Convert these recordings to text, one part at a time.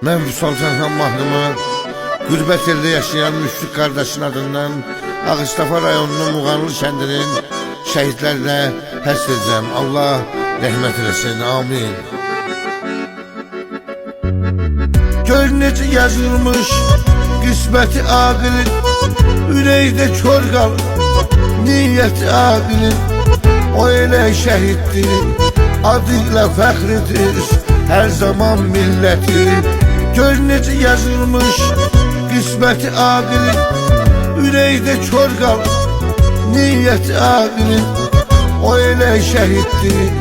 Mən Vüsal Sənhan mahnımı qürbət elde yaşayan Müşfiq qardaşın adından Ağstafa rayonunun Muğanlı kəndinin şəhidlərlə həsr edəcəm. Allah rəhmət eləsin, amin. Gör necə yazılmış qisməti aqilin, ürəkdə kör qalır niyyəti aqilin. O elə şəhiddir, adıyla fəxridir hər zaman milləti. Gör necə yazılmış qisməti aqilin, ürəkdə kör qalır niyyəti aqilin. O elə şəhiddir,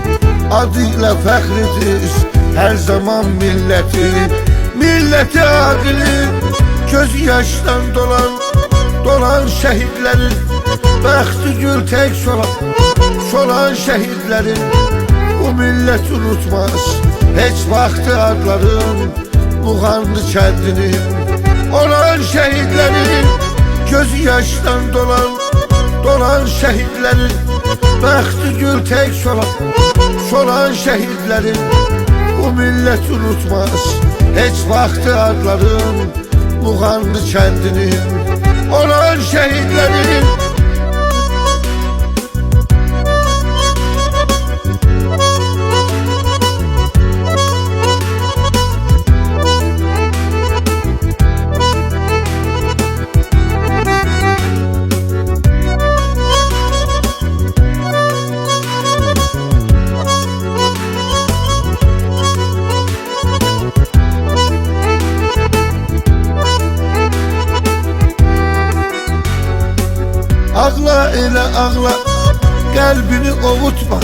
adıyla fəxridir hər zaman milləti. Milləti aqilin, göz yaşdan dolan şəhidlərin, bəxti gül tək solan şəhidlərin. Bu millət unutmaz heç vaxtı adların, Muğanlı kəndinin olan şəhidlərin. Göz yaşdan dolan şəhidlərin, bəxti gül tək solan şəhidlərin. Bu millət unutmaz heç vaxtı adların, Muğanlı kəndinin olan şəhidlərin. Ağla elə ağla, qəlbini ovutma,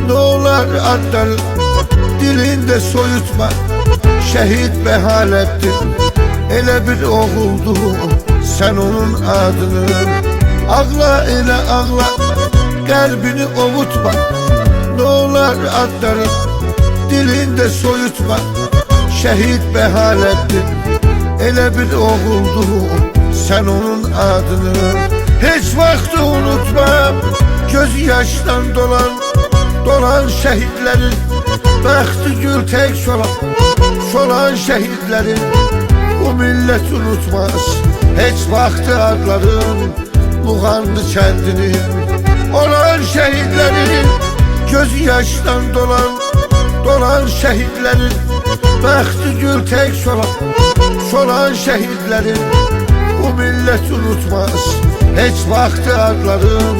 nə olar adları dilində soyutma. Şəhid Bəhaləttin elə bir oğuldu, sən onun adını. Ağla elə ağla, qəlbini ovutma, nə olar adları dilində soyutma. Şəhid Bəhaləttin elə bir oğuldu, sən onun adını. Heç vaxtı unutmam göz yaşdan dolan şəhidlərin, bəxti gül tək solan şəhidlərin. Bu millət unutmaz heç vaxtı adların, Muğanlı kəndinin olan şəhidlərin. Göz yaşdan dolan şəhidlərin, bəxti gül tək solan şəhidlərin. Bu millət unutmaz heç vaxtı adların,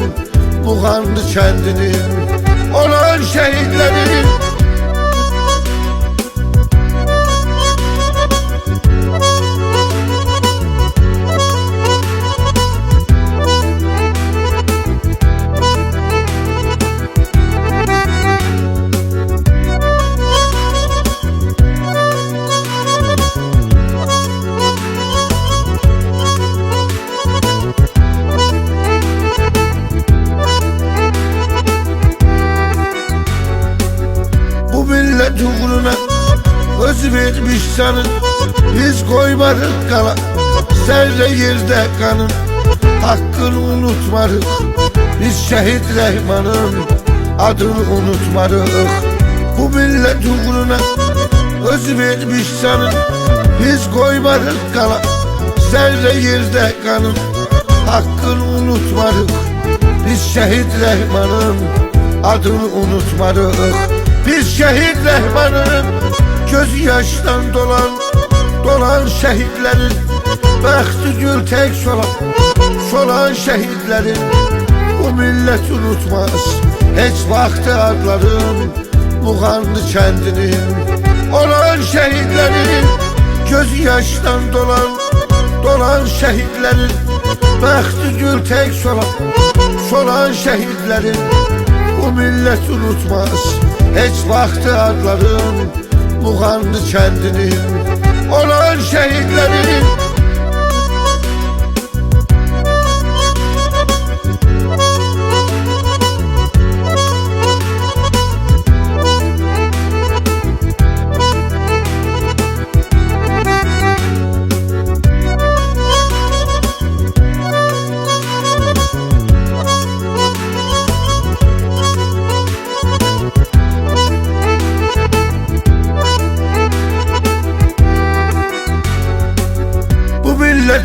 Muğanlı kəndinin olan şəhidlərin. Millət uğruna özü vermiş canın, biz qoymarıq qala zərrə yerdə qanın. Haqqını unutmarıq, biz şəhid Rəhmanın adını unutmarıq. Bu millət uğruna özü vermiş canın, biz qoymarıq qala zərrə yerdə qanın. Haqqını unutmarıq, biz şəhid Rəhmanın adını unutmarıq. Biz şəhid Rəhmanın göz yaşdan dolan şəhidlərin, bəxti gül tək solan şəhidlərin. Bu millət unutmaz heç vaxtı adların, Muğanlı kəndinin olan şəhidlərin. Göz yaşdan dolan şəhidlərin, bəxti gül tək solan şəhidlərin. Bu millət unutmaz heç vaxtı adların, Muğanlı kəndinin olan şəhidlərin.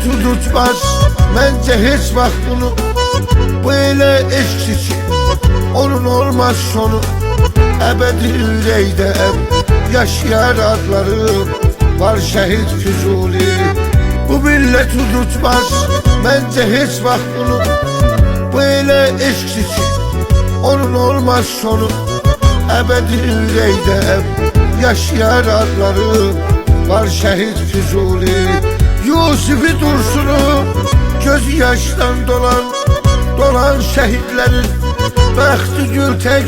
unutmaz Məncə heç vaxt bunu Bu elə eşqdir ki Onun olmaz sonu Əbədi ürəkdə yaşayar adlarım Var şəhid Füzuli Bu millət unutmaz Məncə heç vaxt bunu Bu elə eşqdir ki Onun olmaz sonu Əbədi ürəkdə yaşayar adlarım Var şəhid Füzuli Yusifi Dursunu göz yaşdan dolan şəhidlərin Bəxti gül tək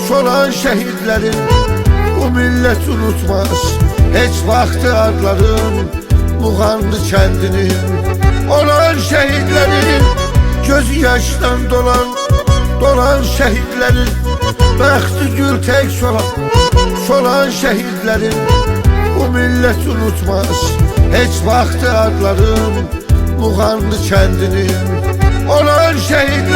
solan şəhidlərin Bu millət unutmaz heç vaxtı adların Muğanlı kəndinin olan şəhidlərin Göz yaşdan dolan şəhidlərin Bəxti gül tək solan şəhidlərin Bu millət unutmaz heç vaxtı adların Muğanlı kəndinin olan şəhidlərin